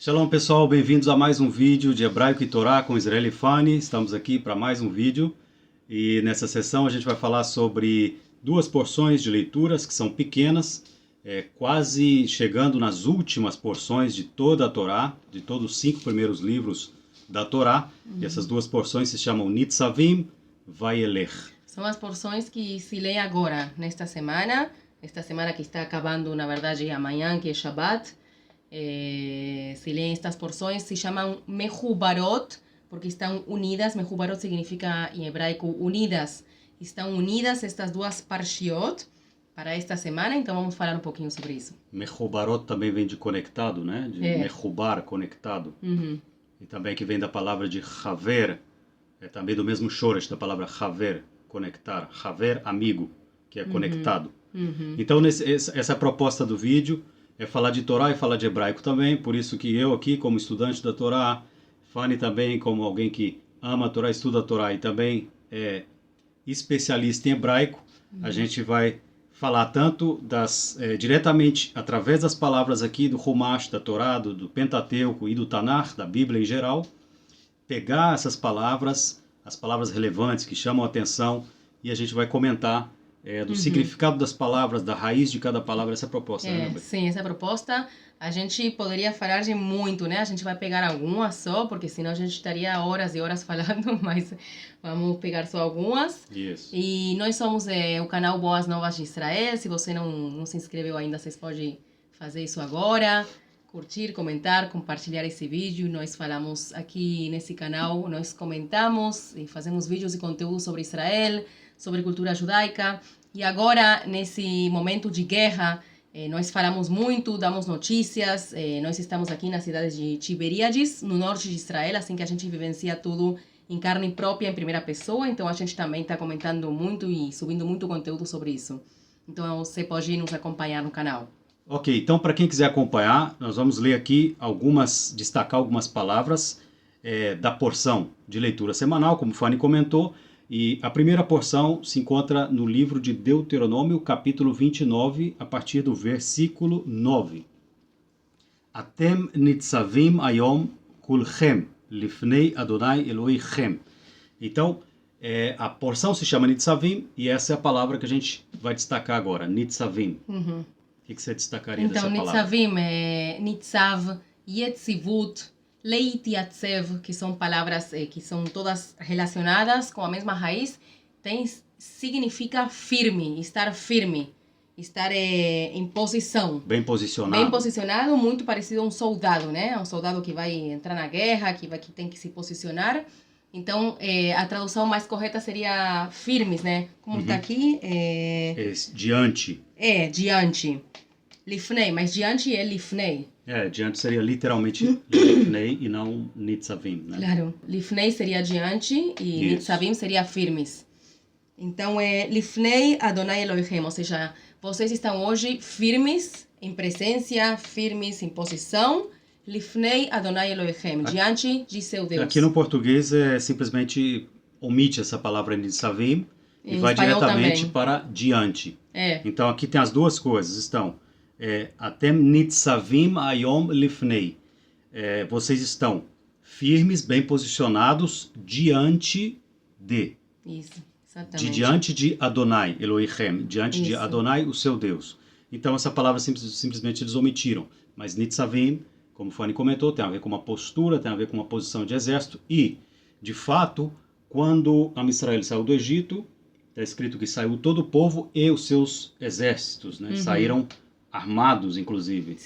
Shalom pessoal, bem-vindos a mais um vídeo de Hebraico e Torá com Israel e Fanny. Estamos aqui para mais um vídeo e nessa sessão a gente vai falar sobre duas porções de leituras que são pequenas, quase chegando nas últimas porções de toda a Torá, de todos os 5 primeiros livros da Torá. E essas duas porções se chamam Nitzavim Vayelech. São as porções que se lê agora, esta semana que está acabando, na verdade, amanhã, que é Shabbat. Se leem estas porções, se chamam Mehubarot, porque estão unidas. Mehubarot significa, em hebraico, unidas. Estão unidas estas duas parshiot para esta semana, então vamos falar um pouquinho sobre isso. Mehubarot também vem de conectado, né? De Mehubar, conectado. Uhum. E também que vem da palavra de Haver, também do mesmo shoresh, da palavra Haver, conectar. Haver, amigo, que é conectado. Uhum. Então, essa é a proposta do vídeo. É falar de Torá e falar de hebraico também, por isso que eu aqui, como estudante da Torá, Fanny também, como alguém que ama a Torá, estuda a Torá e também é especialista em hebraico, a gente vai falar tanto diretamente através das palavras aqui do Humash, da Torá, do Pentateuco e do Tanakh, da Bíblia em geral, pegar essas palavras, as palavras relevantes que chamam a atenção, e a gente vai comentar do significado das palavras, da raiz de cada palavra, essa proposta, né? Sim, essa proposta a gente poderia falar de muito, né? A gente vai pegar algumas só, porque senão a gente estaria horas e horas falando, mas vamos pegar só algumas. Isso. E nós somos o canal Boas Novas de Israel. Se você não se inscreveu ainda, vocês podem fazer isso agora. Curtir, comentar, compartilhar esse vídeo. Nós falamos aqui nesse canal, nós comentamos e fazemos vídeos e conteúdo sobre Israel, sobre cultura judaica. E agora, nesse momento de guerra, nós falamos muito, damos notícias. Nós estamos aqui na cidade de Tiberíades, no norte de Israel, assim que a gente vivencia tudo em carne própria, em primeira pessoa. Então, a gente também está comentando muito e subindo muito conteúdo sobre isso. Então, você pode nos acompanhar no canal. Ok, então para quem quiser acompanhar, nós vamos ler aqui destacar algumas palavras da porção de leitura semanal, como o Fanny comentou. E a primeira porção se encontra no livro de Deuteronômio, capítulo 29, a partir do versículo 9. Atem nitzavim ayom kulchem lifnei Adonai Elohichem. Então, a porção se chama Nitzavim e essa é a palavra que a gente vai destacar agora, Nitzavim. Uhum. O que você destacaria dessa palavra? Então, Nitzavim é Nitzav, Yetzivut, Leitiatzev, que são palavras que são todas relacionadas com a mesma raiz, significa firme, estar em posição. Bem posicionado. Bem posicionado, muito parecido a um soldado, né? Um soldado que vai entrar na guerra, que tem que se posicionar. Então, a tradução mais correta seria firmes, né? Como está aqui? Diante. Diante. Lifnei, mas diante é lifnei. Diante seria literalmente lifnei e não nitzavim, né? Claro, lifnei seria diante e nitzavim seria firmes. Então é lifnei Adonai Elohim, ou seja, vocês estão hoje firmes em presença, firmes em posição, lifnei Adonai Elohim, diante de seu Deus. Aqui no português simplesmente omite essa palavra nitzavim e vai diretamente também para diante. Então aqui tem as duas coisas, estão Atem nitzavim ayom lifnei. Vocês estão firmes, bem posicionados diante de. Isso, exatamente. Diante de Adonai, Elohichem, diante de Adonai, o seu Deus. Então essa palavra simplesmente eles omitiram. Mas nitzavim, como o Fanny comentou, tem a ver com uma postura, tem a ver com uma posição de exército. E, de fato, quando a Israel saiu do Egito, está escrito que saiu todo o povo e os seus exércitos, né? Saíram armados, inclusive,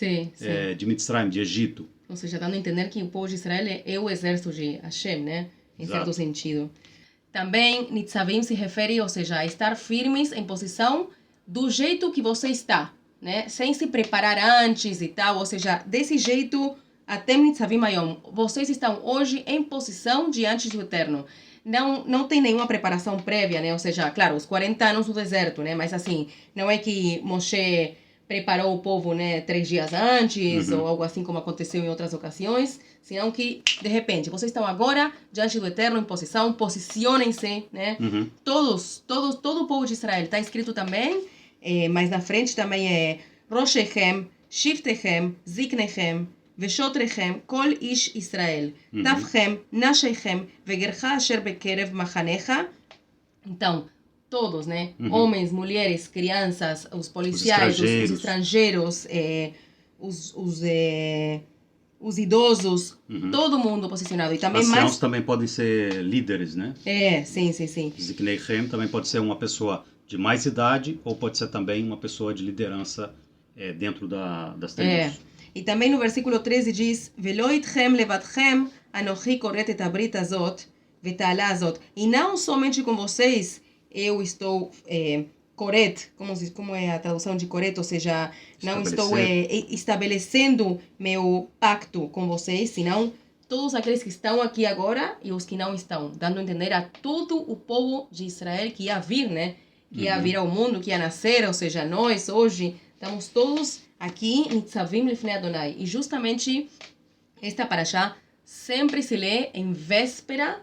de Mitzrayim, de Egito. Ou seja, dando a entender que o povo de Israel é o exército de Hashem, né? Em certo sentido. Também, Nitzavim se refere, ou seja, a estar firmes em posição do jeito que você está, né? Sem se preparar antes e tal, ou seja, desse jeito, até Nitzavim Ayom. Vocês estão hoje em posição diante do Eterno. Não tem nenhuma preparação prévia, né? Ou seja, claro, os 40 anos do deserto, né? Mas assim, não é que Moshe preparou o povo, né, 3 dias antes, ou algo assim como aconteceu em outras ocasiões, senão que, de repente, vocês estão agora diante do Eterno em posição, posicionem-se, né? Todo o povo de Israel, está escrito também, mas na frente também é Roshechem, Shiftechem, Ziknechem, ושוטריכם כל איש ישראל, טפכם, נשיכם, וגרך אשר בקרב מחניך. Então, todos, né? Homens, mulheres, crianças, os policiais, os estrangeiros, os idosos, todo mundo posicionado. E também anciãos mais... também podem ser líderes, né? Sim. Zikneichem também pode ser uma pessoa de mais idade ou pode ser também uma pessoa de liderança dentro das tribos. E também no versículo 13 diz: Velo itchem levadchem anochi koret et abrit azot veta'ala azot. E não somente com vocês eu estou koret, como é a tradução de koret, ou seja, não estou estabelecendo meu pacto com vocês, senão todos aqueles que estão aqui agora e os que não estão, dando a entender a todo o povo de Israel que ia vir, né? Que ia vir ao mundo, que ia nascer, ou seja, nós hoje estamos todos aqui, Nitzavim Lifnei Adonai. E justamente esta parashá sempre se lê em véspera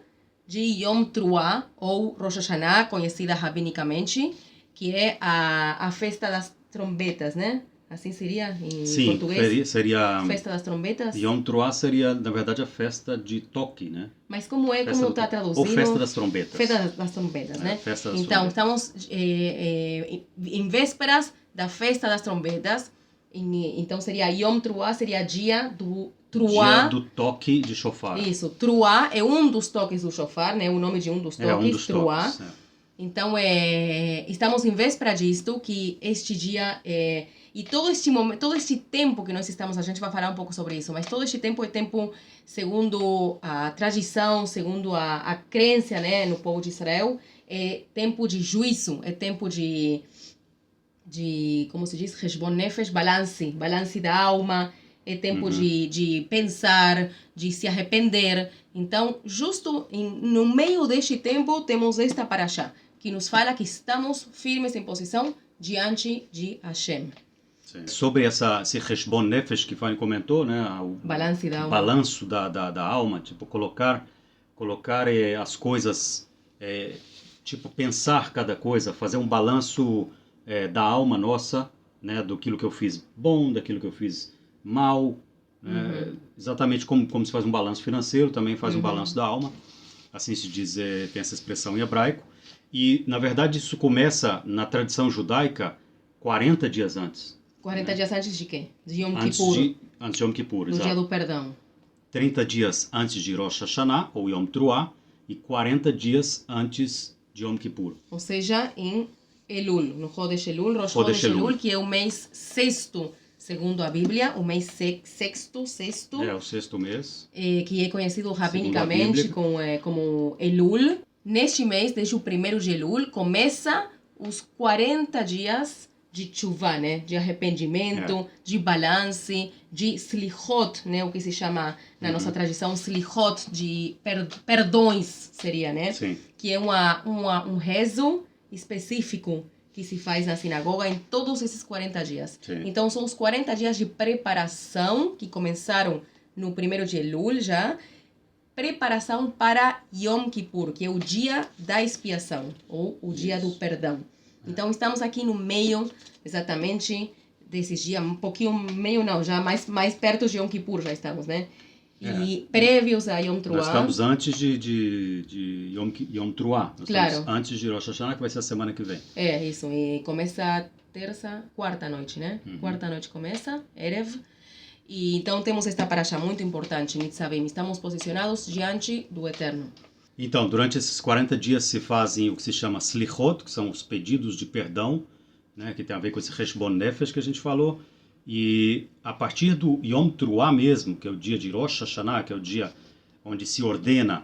de Yom Teruah, ou Rosh Hashanah, conhecida rabinicamente, que é a festa das trombetas, né? Assim seria em português? Sim, seria... Festa das trombetas? Yom Teruah seria, na verdade, a festa de toque, né? Mas como está traduzido? Ou festa das trombetas. Festa das trombetas, né? Festa das então, trombetas. Estamos em vésperas da festa das trombetas. Então, seria Yom Teruah, seria dia do Teruah. Dia do toque de shofar. Isso, Teruah é um dos toques do shofar, né? O nome de um dos toques, Teruah. Então, estamos em véspera disto, que este dia... E todo este momento, todo este tempo que nós estamos, a gente vai falar um pouco sobre isso, mas todo este tempo é tempo, segundo a tradição, segundo a crença, né, no povo de Israel, é tempo de juízo, é tempo de como se diz, Heshbon Nefesh, balance da alma, é tempo de pensar, de se arrepender. Então, justo no meio deste tempo, temos esta parashá, que nos fala que estamos firmes em posição diante de Hashem. Sobre esse Heshbon Nefesh que o Fanny comentou, né? O balanço da alma, tipo, colocar as coisas, tipo, pensar cada coisa, fazer um balanço da alma nossa, né? Daquilo que eu fiz bom, daquilo que eu fiz mal, exatamente como se faz um balanço financeiro, também faz um balanço da alma, assim se diz, tem essa expressão em hebraico, e, na verdade, isso começa na tradição judaica 40 dias antes. 40 dias antes de quê? De Yom Kippur. Antes de Yom Kippur, exato. No dia do perdão. 30 dias antes de Rosh Hashanah, ou Yom Teruah, e 40 dias antes de Yom Kippur. Ou seja, em Elul, no Chodesh Elul, Rosh Chodesh Elul, que é o mês sexto, segundo a Bíblia, o mês sexto. É, o sexto mês. Que é conhecido rabinicamente como Elul. Neste mês, desde o 1º de Elul, começa os 40 dias de tshuva, né? De arrependimento, de balance, de slichot, né? O que se chama na nossa tradição slichot, de perdões, seria, né? Sim. Que é um rezo específico que se faz na sinagoga em todos esses 40 dias. Sim. Então, são os 40 dias de preparação que começaram no 1º de Elul já, preparação para Yom Kippur, que é o dia da expiação, ou o dia do perdão. Então, estamos aqui no meio, exatamente, desses dias, um pouquinho, meio não, já mais perto de Yom Kippur já estamos, né? E prévios a Yom Teruah. Nós estamos antes de Yom Teruah. Claro. Estamos antes de Rosh Hashanah, que vai ser a semana que vem. Isso. E começa quarta noite, né? Quarta noite começa, Erev. E então temos esta parasha muito importante, Nitzavim. Estamos posicionados diante do Eterno. Então, durante esses 40 dias se fazem o que se chama Slichot, que são os pedidos de perdão, né, que tem a ver com esse Heshbon Nefesh que a gente falou. E a partir do Yom Teruah mesmo, que é o dia de Rosh Hashanah, que é o dia onde se ordena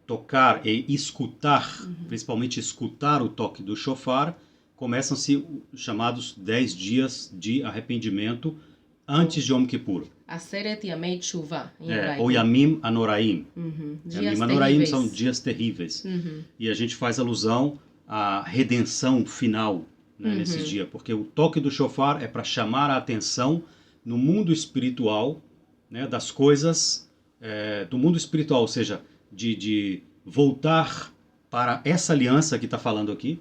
tocar e escutar, principalmente escutar o toque do shofar, começam-se chamados 10 dias de arrependimento antes de Yom Kippur. Aseret Yamei Tshuva, em hebraico. Ou Yamim Anoraim. Dias Yamim Anoraim terríveis. são dias terríveis. E a gente faz alusão à redenção final, né, nesse dia, porque o toque do shofar é para chamar a atenção no mundo espiritual, né, das coisas do mundo espiritual, ou seja, de voltar para essa aliança que está falando aqui,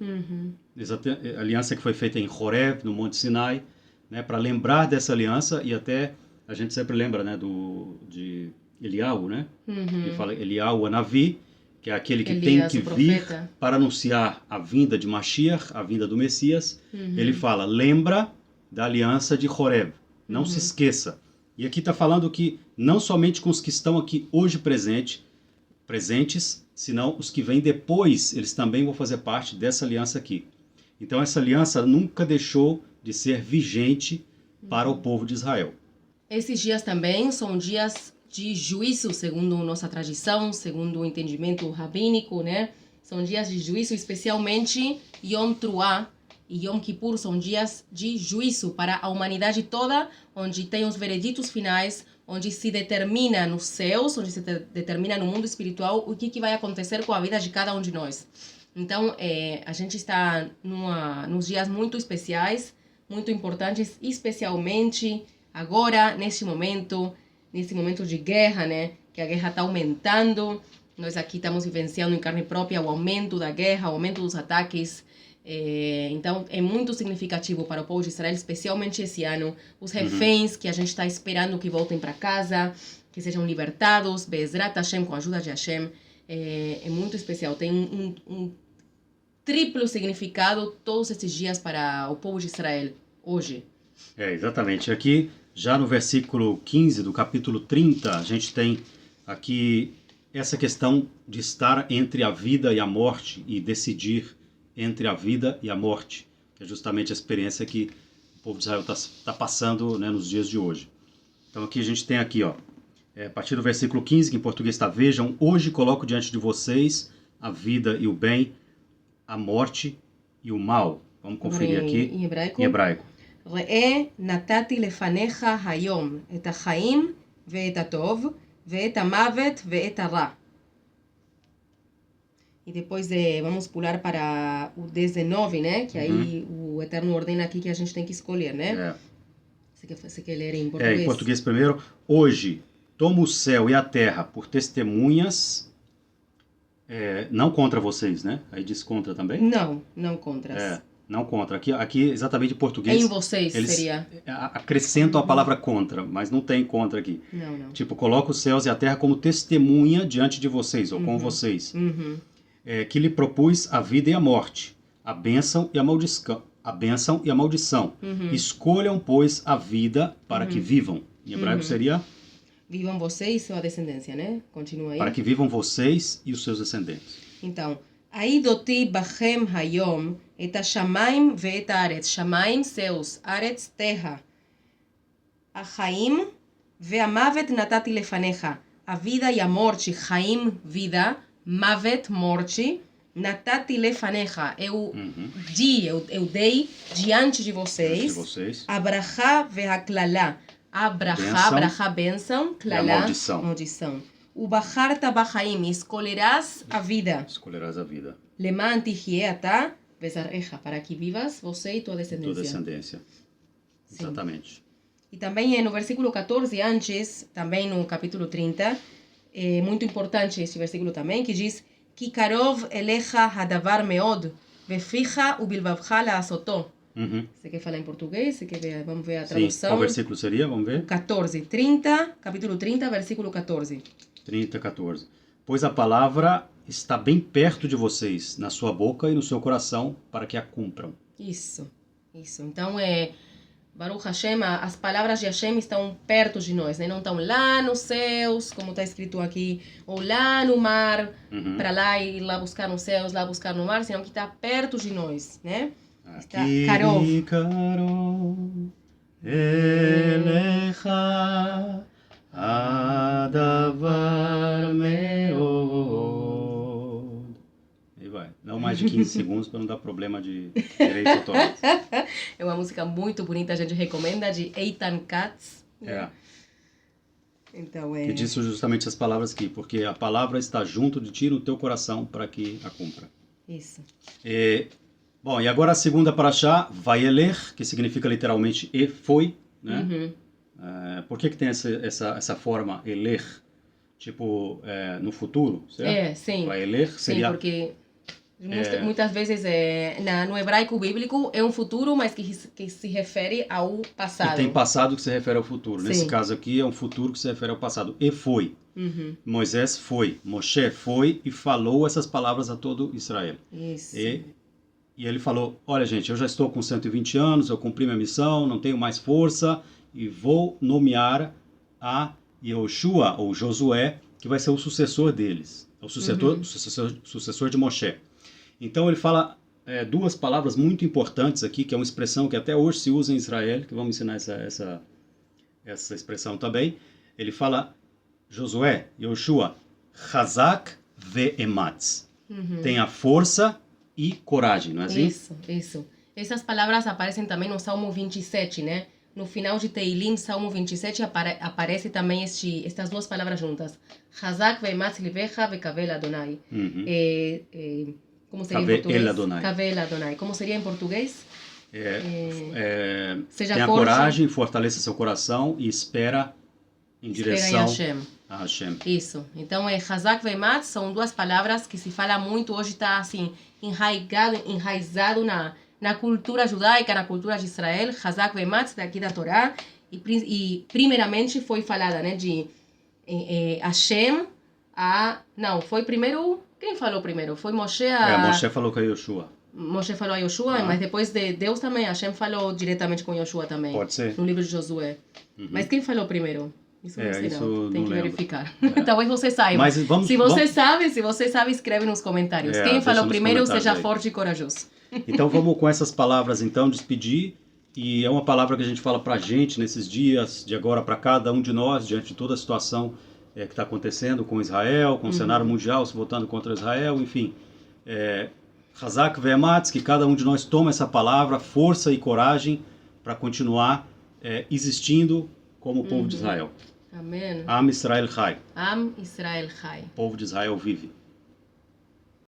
aliança que foi feita em Horeb, no Monte Sinai, né, para lembrar dessa aliança e até A gente sempre lembra, né, de Eliahu, né? Uhum. Ele fala Eliahu Anavi, que é aquele que Elias, tem que o vir profeta. para anunciar a vinda de Mashiach, a vinda do Messias. Ele fala, lembra da aliança de Horeb, não se esqueça. E aqui está falando que não somente com os que estão aqui hoje presentes, senão os que vêm depois, eles também vão fazer parte dessa aliança aqui. Então essa aliança nunca deixou de ser vigente para o povo de Israel. Esses dias também são dias de juízo, segundo nossa tradição, segundo o entendimento rabínico, né? São dias de juízo, especialmente Yom Teruah e Yom Kippur são dias de juízo para a humanidade toda, onde tem os vereditos finais, onde se determina nos céus, onde se determina no mundo espiritual o que vai acontecer com a vida de cada um de nós. Então, a gente está nos dias muito especiais, muito importantes, especialmente agora, nesse momento de guerra, né? Que a guerra está aumentando. Nós aqui estamos vivenciando em carne própria o aumento da guerra, o aumento dos ataques. Então, é muito significativo para o povo de Israel, especialmente esse ano. Os reféns que a gente está esperando que voltem para casa, que sejam libertados, Be'ezrat Hashem, com a ajuda de Hashem. É muito especial. Tem um triplo significado todos esses dias para o povo de Israel, hoje. Exatamente. Aqui, já no versículo 15 do capítulo 30, a gente tem aqui essa questão de estar entre a vida e a morte e decidir entre a vida e a morte, que é justamente a experiência que o povo de Israel está passando, né, nos dias de hoje. Então aqui a gente tem aqui, ó, a partir do versículo 15, que em português está: vejam, hoje coloco diante de vocês a vida e o bem, a morte e o mal. Vamos conferir aqui em hebraico. Em hebraico. ראה נתתי לפניך היום את החיים ואת הטוב ואת המוות ואת הרע. E depois vamos pular para o 19, né? Que aí o Eterno ordena aqui que a gente tem que escolher, né? Você quer ler em português? Em português primeiro. Hoje, tomo o céu e a terra por testemunhas, não contra vocês, né? Aí diz contra também? Não contra. Não contra. Aqui exatamente em português. Em vocês eles seria. Acrescentam a palavra contra, mas não tem contra aqui. Não. Tipo, coloca os céus e a terra como testemunha diante de vocês, ou com vocês. Que lhe propus a vida e a morte, a bênção e a maldição. Escolham, pois, a vida para que vivam. Em hebraico seria? Vivam vocês e sua descendência, né? Continua aí. Para que vivam vocês e os seus descendentes. Então, העידותי בכם היום את השמיים ואת הארץ. שמיים, céus, ארץ, terra. החיים והמוות נתתי לפניך. A vida e a morte, חיים, vida, מוות, morte, נתתי לפניך. Eu dei diante de vocês. A ברכה והקללה. A ברכה, bênção, קללה, maldição. ובחרת בחיים, escolherás a vida. Escolherás a vida. למען תחיה אתה וזרעך, para que vivas você e tua descendência. Tua descendência. Sim. Exatamente. E também no versículo 14 antes, também no capítulo 30, é muito importante esse versículo também, que diz: כי קרוב אליך הדבר מאוד, בפיך ובלבבך לעשותו. Você quer falar em português? Você quer ver? Vamos ver a tradução. Sim. Qual versículo seria? Vamos ver. 14, 30, capítulo 30, versículo 14. 30, 14. Pois a palavra está bem perto de vocês, na sua boca e no seu coração, para que a cumpram. Isso. Então, Baruch Hashem, as palavras de Hashem estão perto de nós, né? Não estão lá nos céus, como está escrito aqui, ou lá no mar, para lá ir lá buscar nos céus, lá buscar no mar, senão que está perto de nós, né? Está Karov. Elecha Adavar meod. Aí vai. Não mais de 15 segundos para não dar problema de direitos autorais. É uma música muito bonita, a gente recomenda, de Eitan Katz. Então, que diz justamente as palavras aqui, porque a palavra está junto de ti no teu coração para que a cumpra. Isso. Bom, e agora a segunda paraxá, Vayeler, que significa literalmente e foi, né? Por que tem essa forma, eler, tipo, no futuro, certo? Sim. Vayeler seria... Sim, porque Muitas vezes no hebraico bíblico é um futuro, mas que se refere ao passado. E tem passado que se refere ao futuro. Sim. Nesse caso aqui é um futuro que se refere ao passado. E foi. Uhum. Moisés foi. Moshe foi e falou essas palavras a todo Israel. Isso. E ele falou, olha gente, eu já estou com 120 anos, eu cumpri minha missão, não tenho mais força e vou nomear a Yehoshua, ou Josué, que vai ser o sucessor deles. O sucessor de Moshe. Então ele fala duas palavras muito importantes aqui, que é uma expressão que até hoje se usa em Israel, que vamos ensinar essa expressão também. Ele fala, Josué, Yoshua, Chazak ve'ematz. Tenha força e coragem, não é assim? Isso. Essas palavras aparecem também no Salmo 27, né? No final de Teilim, Salmo 27, aparece também estas duas palavras juntas. Chazak ve'ematz livecha ve'kavel Adonai. Como seria em português? Kavel Adonai. Como seria em português? Tenha coragem, fortaleça seu coração e espera em direção a Hashem. Isso. Então, Chazak ve'ematz são duas palavras que se fala muito, hoje está assim, enraizado na cultura judaica, na cultura de Israel. Chazak ve'ematz, daqui da Torá, e primeiramente foi falada, né, de Hashem não, foi primeiro... Quem falou primeiro? Foi Moshe Moshe falou com a Yoshua. Moshe falou a Yoshua, mas depois de Deus também, Hashem falou diretamente com Yoshua também. Pode ser. No livro de Josué. Mas quem falou primeiro? Isso não sei não. Tem que lembro. Verificar. Talvez você saiba. Mas se você sabe, escreve nos comentários. Quem falou primeiro, seja forte e corajoso. Então vamos com essas palavras então despedir. E é uma palavra que a gente fala pra gente nesses dias, de agora para cada um de nós, diante de toda a situação que está acontecendo com Israel, com o cenário mundial se voltando contra Israel, enfim. Chazak ve'ematz, que cada um de nós toma essa palavra, força e coragem para continuar existindo como povo de Israel. Amém. Am Israel Chai. Am Israel Chai. O povo de Israel vive.